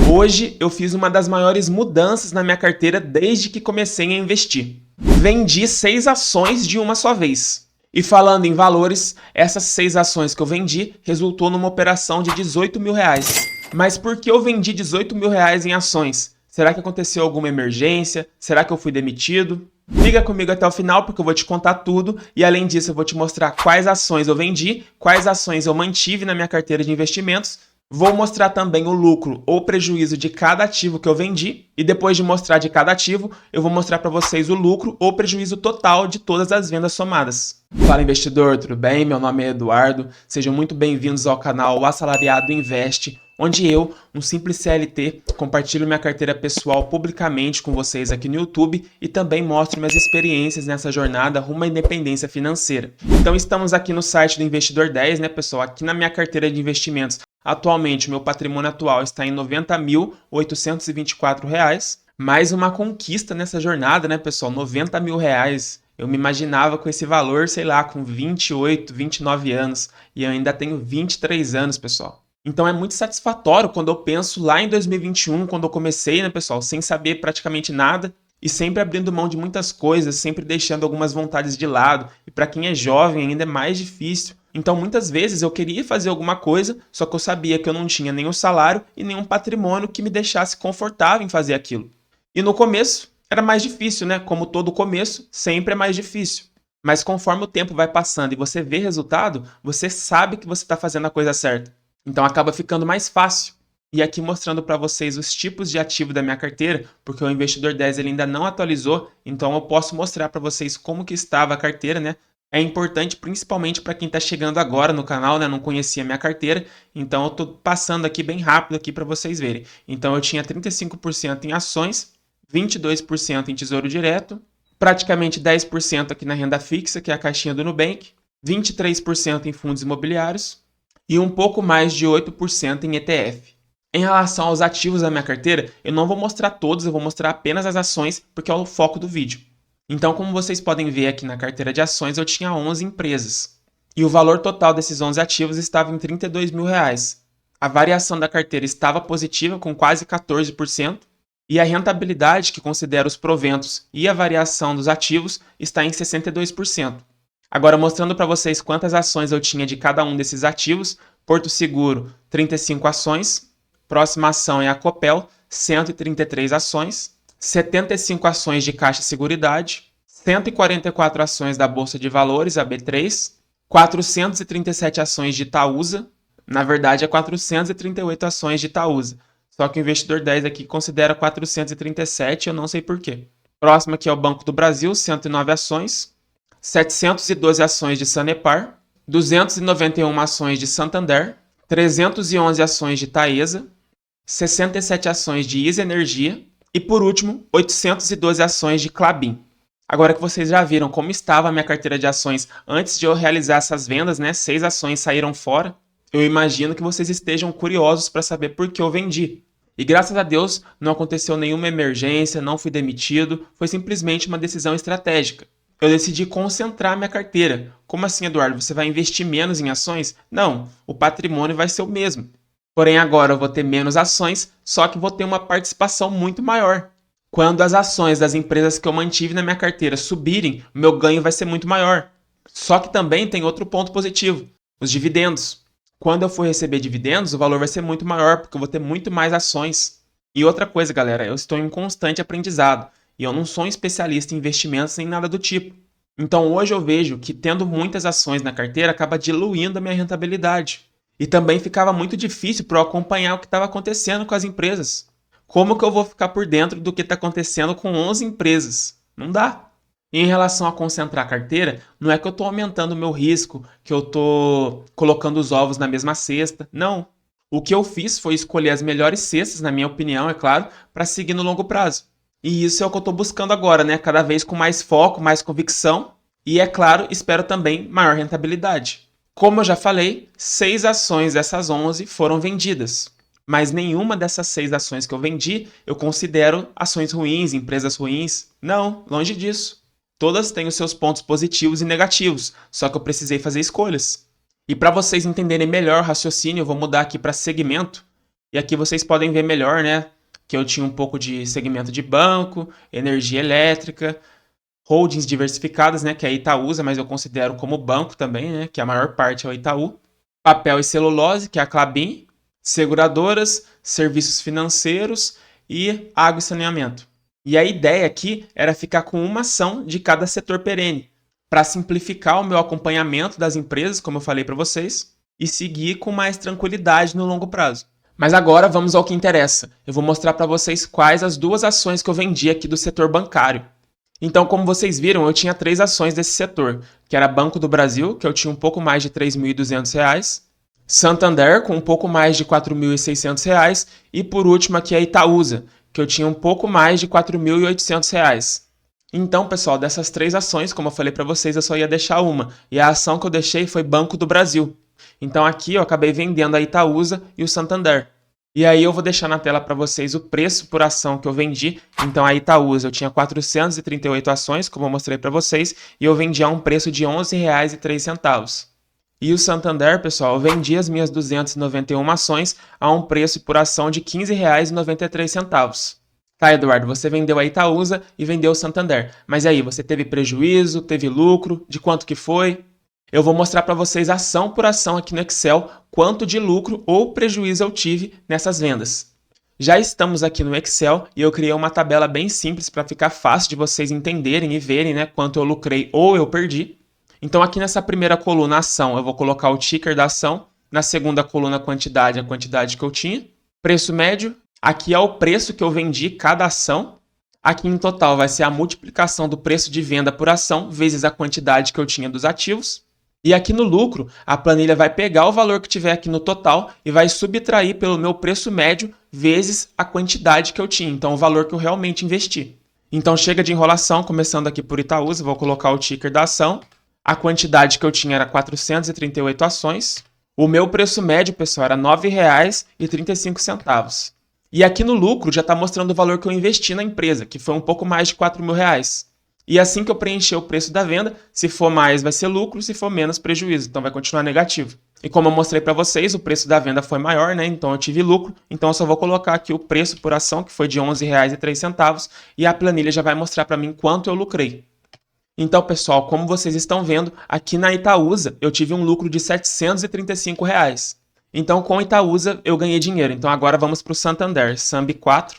Hoje eu fiz uma das maiores mudanças na minha carteira desde que comecei a investir. Vendi 6 ações de uma só vez. E falando em valores, essas 6 ações que eu vendi resultou numa operação de R$18.000. Mas por que eu vendi R$18.000 em ações? Será que aconteceu alguma emergência? Será que eu fui demitido? Fica comigo até o final porque eu vou te contar tudo e além disso eu vou te mostrar quais ações eu vendi, quais ações eu mantive na minha carteira de investimentos. Vou mostrar também o lucro ou prejuízo de cada ativo que eu vendi e depois de mostrar de cada ativo, eu vou mostrar para vocês o lucro ou prejuízo total de todas as vendas somadas. Fala investidor, tudo bem? Meu nome é Eduardo, sejam muito bem-vindos ao canal O Assalariado Investe, onde eu, um simples CLT, compartilho minha carteira pessoal publicamente com vocês aqui no YouTube e também mostro minhas experiências nessa jornada rumo à independência financeira. Então estamos aqui no site do Investidor 10, né pessoal? Aqui na minha carteira de investimentos. Atualmente, o meu patrimônio atual está em R$90.824. Mais uma conquista nessa jornada, né, pessoal? R$90.000. Eu me imaginava com esse valor, sei lá, com 28, 29 anos. E eu ainda tenho 23 anos, pessoal. Então é muito satisfatório quando eu penso lá em 2021, quando eu comecei, né, pessoal? Sem saber praticamente nada. E sempre abrindo mão de muitas coisas, sempre deixando algumas vontades de lado. E para quem é jovem ainda é mais difícil. Então, muitas vezes eu queria fazer alguma coisa, só que eu sabia que eu não tinha nenhum salário e nenhum patrimônio que me deixasse confortável em fazer aquilo. E no começo era mais difícil, né? Como todo começo, sempre é mais difícil. Mas conforme o tempo vai passando e você vê resultado, você sabe que você está fazendo a coisa certa. Então acaba ficando mais fácil. E aqui mostrando para vocês os tipos de ativo da minha carteira, porque o Investidor 10 ele ainda não atualizou, então eu posso mostrar para vocês como que estava a carteira, né? É importante principalmente para quem está chegando agora no canal, né? Não conhecia a minha carteira, então eu estou passando aqui bem rápido aqui para vocês verem. Então eu tinha 35% em ações, 22% em tesouro direto, praticamente 10% aqui na renda fixa, que é a caixinha do Nubank, 23% em fundos imobiliários e um pouco mais de 8% em ETF. Em relação aos ativos da minha carteira, eu não vou mostrar todos, eu vou mostrar apenas as ações, porque é o foco do vídeo. Então, como vocês podem ver aqui na carteira de ações, eu tinha 11 empresas. E o valor total desses 11 ativos estava em R$32.000. A variação da carteira estava positiva, com quase 14%. E a rentabilidade, que considera os proventos e a variação dos ativos, está em 62%. Agora, mostrando para vocês quantas ações eu tinha de cada um desses ativos. Porto Seguro, 35 ações. Próxima ação é a Copel, 133 ações. 75 ações de Caixa Seguridade, 144 ações da Bolsa de Valores, a B3, 437 ações de Itaúsa, na verdade é 438 ações de Itaúsa, só que o Investidor 10 aqui considera 437, eu não sei porquê. Próximo aqui é o Banco do Brasil, 109 ações, 712 ações de Sanepar, 291 ações de Santander, 311 ações de Taesa, 67 ações de Isa Energia, e por último, 812 ações de Klabin. Agora que vocês já viram como estava a minha carteira de ações antes de eu realizar essas vendas, né? 6 ações saíram fora. Eu imagino que vocês estejam curiosos para saber por que eu vendi. E graças a Deus não aconteceu nenhuma emergência, não fui demitido, foi simplesmente uma decisão estratégica. Eu decidi concentrar minha carteira. Como assim, Eduardo? Você vai investir menos em ações? Não, o patrimônio vai ser o mesmo. Porém, agora eu vou ter menos ações, só que vou ter uma participação muito maior. Quando as ações das empresas que eu mantive na minha carteira subirem, o meu ganho vai ser muito maior. Só que também tem outro ponto positivo, os dividendos. Quando eu for receber dividendos, o valor vai ser muito maior, porque eu vou ter muito mais ações. E outra coisa, galera, eu estou em constante aprendizado. E eu não sou um especialista em investimentos nem nada do tipo. Então hoje eu vejo que tendo muitas ações na carteira acaba diluindo a minha rentabilidade. E também ficava muito difícil para eu acompanhar o que estava acontecendo com as empresas. Como que eu vou ficar por dentro do que está acontecendo com 11 empresas? Não dá. E em relação a concentrar a carteira, não é que eu estou aumentando o meu risco, que eu estou colocando os ovos na mesma cesta. Não. O que eu fiz foi escolher as melhores cestas, na minha opinião, é claro, para seguir no longo prazo. E isso é o que eu estou buscando agora, né? Cada vez com mais foco, mais convicção. E, é claro, espero também maior rentabilidade. Como eu já falei, 6 ações dessas 11 foram vendidas. Mas nenhuma dessas 6 ações que eu vendi, eu considero ações ruins, empresas ruins. Não, longe disso. Todas têm os seus pontos positivos e negativos, só que eu precisei fazer escolhas. E para vocês entenderem melhor o raciocínio, eu vou mudar aqui para segmento. E aqui vocês podem ver melhor, né, que eu tinha um pouco de segmento de banco, energia elétrica, holdings diversificadas, né, que é a Itaúsa, mas eu considero como banco também, né, que a maior parte é o Itaú. Papel e celulose, que é a Klabin, seguradoras, serviços financeiros e água e saneamento. E a ideia aqui era ficar com uma ação de cada setor perene, para simplificar o meu acompanhamento das empresas, como eu falei para vocês, e seguir com mais tranquilidade no longo prazo. Mas agora vamos ao que interessa. Eu vou mostrar para vocês quais as duas ações que eu vendi aqui do setor bancário. Então, como vocês viram, eu tinha 3 ações desse setor, que era Banco do Brasil, que eu tinha um pouco mais de R$ 3.200, Santander, com um pouco mais de R$ 4.600, e por último aqui a Itaúsa, que eu tinha um pouco mais de R$ 4.800. Então, pessoal, dessas 3 ações, como eu falei para vocês, eu só ia deixar uma, e a ação que eu deixei foi Banco do Brasil. Então aqui eu acabei vendendo a Itaúsa e o Santander. E aí eu vou deixar na tela para vocês o preço por ação que eu vendi. Então a Itaúsa eu tinha 438 ações, como eu mostrei para vocês, e eu vendi a um preço de R$ 11,03. E o Santander, pessoal, eu vendi as minhas 291 ações a um preço por ação de R$ 15,93. Tá, Eduardo, você vendeu a Itaúsa e vendeu o Santander. Mas aí, você teve prejuízo, teve lucro? De quanto que foi? Eu vou mostrar para vocês ação por ação aqui no Excel quanto de lucro ou prejuízo eu tive nessas vendas. Já estamos aqui no Excel e eu criei uma tabela bem simples para ficar fácil de vocês entenderem e verem, né, quanto eu lucrei ou eu perdi. Então aqui nessa primeira coluna ação eu vou colocar o ticker da ação, na segunda coluna quantidade, a quantidade que eu tinha, preço médio, aqui é o preço que eu vendi cada ação. Aqui em total vai ser a multiplicação do preço de venda por ação vezes a quantidade que eu tinha dos ativos. E aqui no lucro, a planilha vai pegar o valor que tiver aqui no total e vai subtrair pelo meu preço médio vezes a quantidade que eu tinha, então o valor que eu realmente investi. Então chega de enrolação, começando aqui por Itaúsa, vou colocar o ticker da ação. A quantidade que eu tinha era 438 ações. O meu preço médio, pessoal, era R$ 9,35. E aqui no lucro já está mostrando o valor que eu investi na empresa, que foi um pouco mais de R$ 4.000. E assim que eu preencher o preço da venda, se for mais vai ser lucro, se for menos prejuízo, então vai continuar negativo. E como eu mostrei para vocês, o preço da venda foi maior, né? Então eu tive lucro, então eu só vou colocar aqui o preço por ação, que foi de R$ 11,03, e a planilha já vai mostrar para mim quanto eu lucrei. Então, pessoal, como vocês estão vendo, aqui na Itaúsa eu tive um lucro de R$ 735. Então com Itaúsa eu ganhei dinheiro. Então agora vamos para o Santander, SAMB4.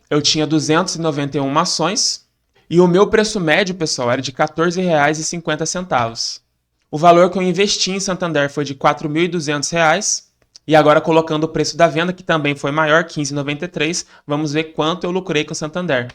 Eu tinha 291 ações. E o meu preço médio, pessoal, era de R$ 14,50. O valor que eu investi em Santander foi de R$ 4.200. E agora colocando o preço da venda, que também foi maior, R$ 15,93, vamos ver quanto eu lucrei com Santander.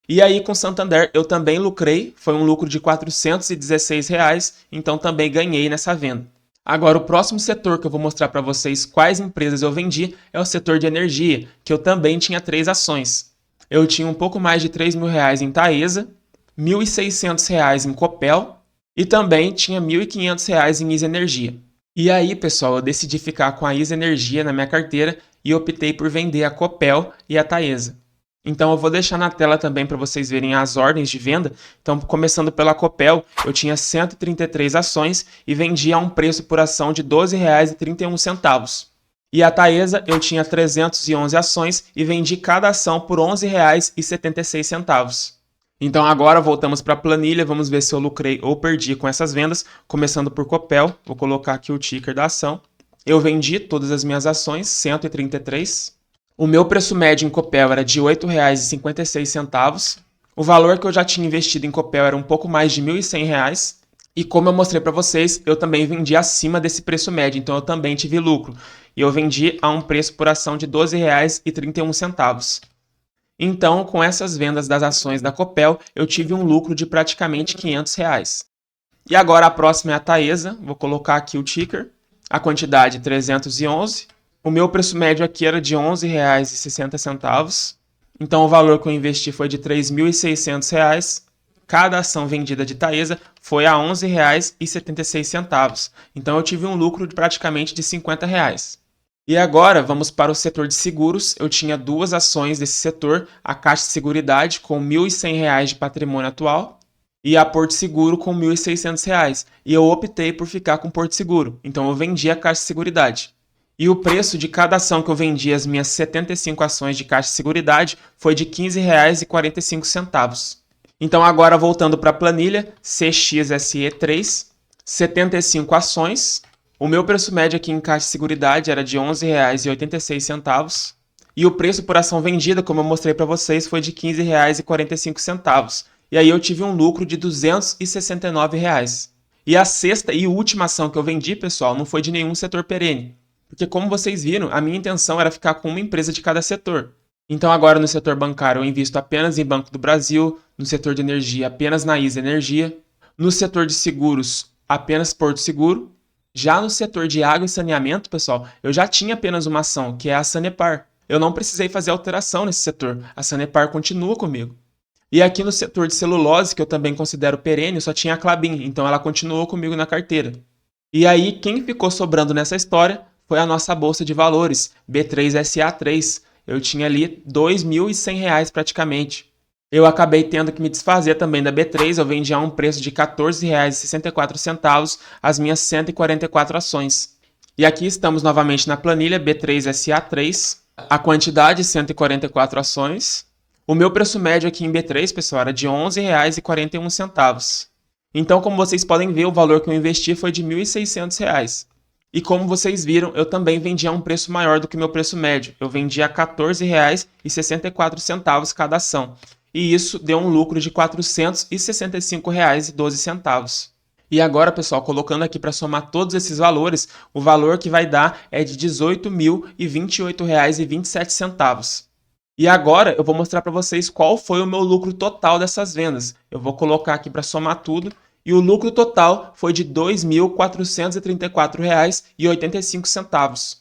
E aí com Santander eu também lucrei, foi um lucro de R$ 416, então também ganhei nessa venda. Agora o próximo setor que eu vou mostrar para vocês quais empresas eu vendi é o setor de energia, que eu também tinha 3 ações. Eu tinha um pouco mais de R$ 3.000 em Taesa, R$ 1.600 em Copel e também tinha R$ 1.500 em Isa Energia. E aí, pessoal, eu decidi ficar com a Isa Energia na minha carteira e optei por vender a Copel e a Taesa. Então eu vou deixar na tela também para vocês verem as ordens de venda. Então, começando pela Copel, eu tinha 133 ações e vendi a um preço por ação de R$ 12,31. E a Taesa, eu tinha 311 ações e vendi cada ação por R$ 11,76. Então agora voltamos para a planilha, vamos ver se eu lucrei ou perdi com essas vendas. Começando por Copel, vou colocar aqui o ticker da ação. Eu vendi todas as minhas ações, 133. O meu preço médio em Copel era de R$ 8,56. O valor que eu já tinha investido em Copel era um pouco mais de R$ 1.100. E como eu mostrei para vocês, eu também vendi acima desse preço médio, então eu também tive lucro. E eu vendi a um preço por ação de R$ 12,31. Então, com essas vendas das ações da Copel, eu tive um lucro de praticamente R$ 500. E agora a próxima é a Taesa, vou colocar aqui o ticker, a quantidade 311. O meu preço médio aqui era de R$ 11,60. Então o valor que eu investi foi de R$ 3.600. Cada ação vendida de Taesa foi a R$ 11,76. Então eu tive um lucro de praticamente de R$ 50. E agora vamos para o setor de seguros. Eu tinha 2 ações desse setor, a Caixa Seguridade com R$ 1.100 de patrimônio atual e a Porto Seguro com R$ 1.600. E eu optei por ficar com Porto Seguro, então eu vendi a Caixa Seguridade. E o preço de cada ação que eu vendi as minhas 75 ações de Caixa Seguridade foi de R$ 15,45. Então agora voltando para a planilha, CXSE3, 75 ações. O meu preço médio aqui em Caixa Seguridade era de R$ 11,86. E o preço por ação vendida, como eu mostrei para vocês, foi de R$ 15,45. E aí eu tive um lucro de R$ 269. E a sexta e última ação que eu vendi, pessoal, não foi de nenhum setor perene. Porque como vocês viram, a minha intenção era ficar com uma empresa de cada setor. Então agora no setor bancário eu invisto apenas em Banco do Brasil, no setor de energia apenas na ISA Energia, no setor de seguros apenas Porto Seguro. Já no setor de água e saneamento, pessoal, eu já tinha apenas uma ação, que é a Sanepar. Eu não precisei fazer alteração nesse setor, a Sanepar continua comigo. E aqui no setor de celulose, que eu também considero perene, só tinha a Klabin, então ela continuou comigo na carteira. E aí, quem ficou sobrando nessa história foi a nossa bolsa de valores, B3SA3. Eu tinha ali R$ 2.100 praticamente. Eu acabei tendo que me desfazer também da B3, eu vendi a um preço de R$ 14,64 as minhas 144 ações. E aqui estamos novamente na planilha B3SA3, a quantidade 144 ações. O meu preço médio aqui em B3, pessoal, era de R$ 11,41. Então, como vocês podem ver, o valor que eu investi foi de R$ 1.600. E como vocês viram, eu também vendi a um preço maior do que o meu preço médio. Eu vendi a R$ 14,64 cada ação. E isso deu um lucro de R$ 465,12. E agora, pessoal, colocando aqui para somar todos esses valores, o valor que vai dar é de R$ 18.028,27. E agora eu vou mostrar para vocês qual foi o meu lucro total dessas vendas. Eu vou colocar aqui para somar tudo. E o lucro total foi de R$ 2.434,85.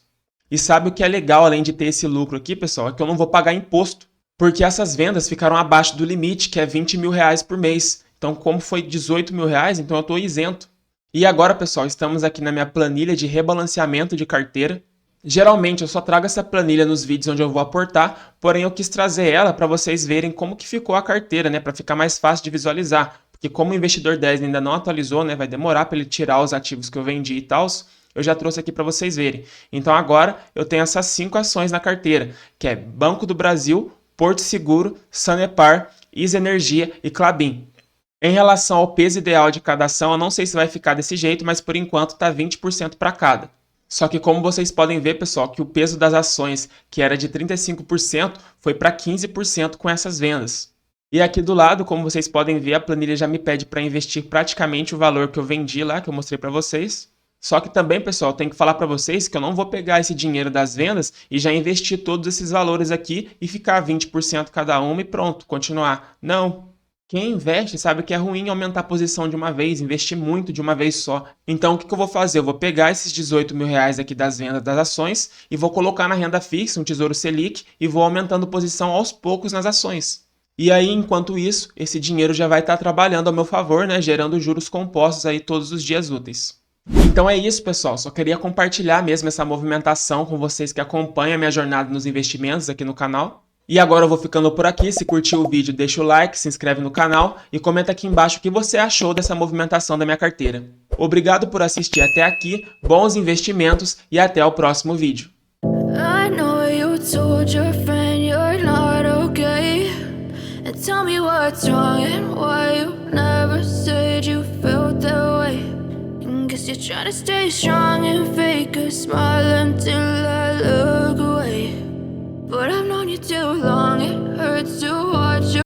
E sabe o que é legal além de ter esse lucro aqui, pessoal? É que eu não vou pagar imposto. Porque essas vendas ficaram abaixo do limite, que é R$ 20 mil por mês. Então, como foi R$ 18 mil, então eu estou isento. E agora, pessoal, estamos aqui na minha planilha de rebalanceamento de carteira. Geralmente eu só trago essa planilha nos vídeos onde eu vou aportar, porém eu quis trazer ela para vocês verem como que ficou a carteira, né, para ficar mais fácil de visualizar. Porque como o investidor 10 ainda não atualizou, né, vai demorar para ele tirar os ativos que eu vendi e tal, eu já trouxe aqui para vocês verem. Então agora eu tenho essas 5 ações na carteira, que é Banco do Brasil, Porto Seguro, Sanepar, ISA Energia e Klabin. Em relação ao peso ideal de cada ação, eu não sei se vai ficar desse jeito, mas por enquanto está 20% para cada. Só que como vocês podem ver, pessoal, que o peso das ações, que era de 35%, foi para 15% com essas vendas. E aqui do lado, como vocês podem ver, a planilha já me pede para investir praticamente o valor que eu vendi lá, que eu mostrei para vocês. Só que também, pessoal, tenho que falar para vocês que eu não vou pegar esse dinheiro das vendas e já investir todos esses valores aqui e ficar 20% cada uma e pronto, continuar. Não. Quem investe sabe que é ruim aumentar a posição de uma vez, investir muito de uma vez só. Então, o que eu vou fazer? Eu vou pegar esses 18 mil reais aqui das vendas das ações e vou colocar na renda fixa, um Tesouro Selic, e vou aumentando posição aos poucos nas ações. E aí, enquanto isso, esse dinheiro já vai estar trabalhando ao meu favor, né, gerando juros compostos aí todos os dias úteis. Então é isso, pessoal. Só queria compartilhar mesmo essa movimentação com vocês que acompanham a minha jornada nos investimentos aqui no canal. E agora eu vou ficando por aqui. Se curtiu o vídeo, deixa o like, se inscreve no canal e comenta aqui embaixo o que você achou dessa movimentação da minha carteira. Obrigado por assistir até aqui, bons investimentos e até o próximo vídeo. Tell me what's wrong and why you never said you felt that way. Guess you're trying to stay strong and fake a smile until I look away. But I've known you too long.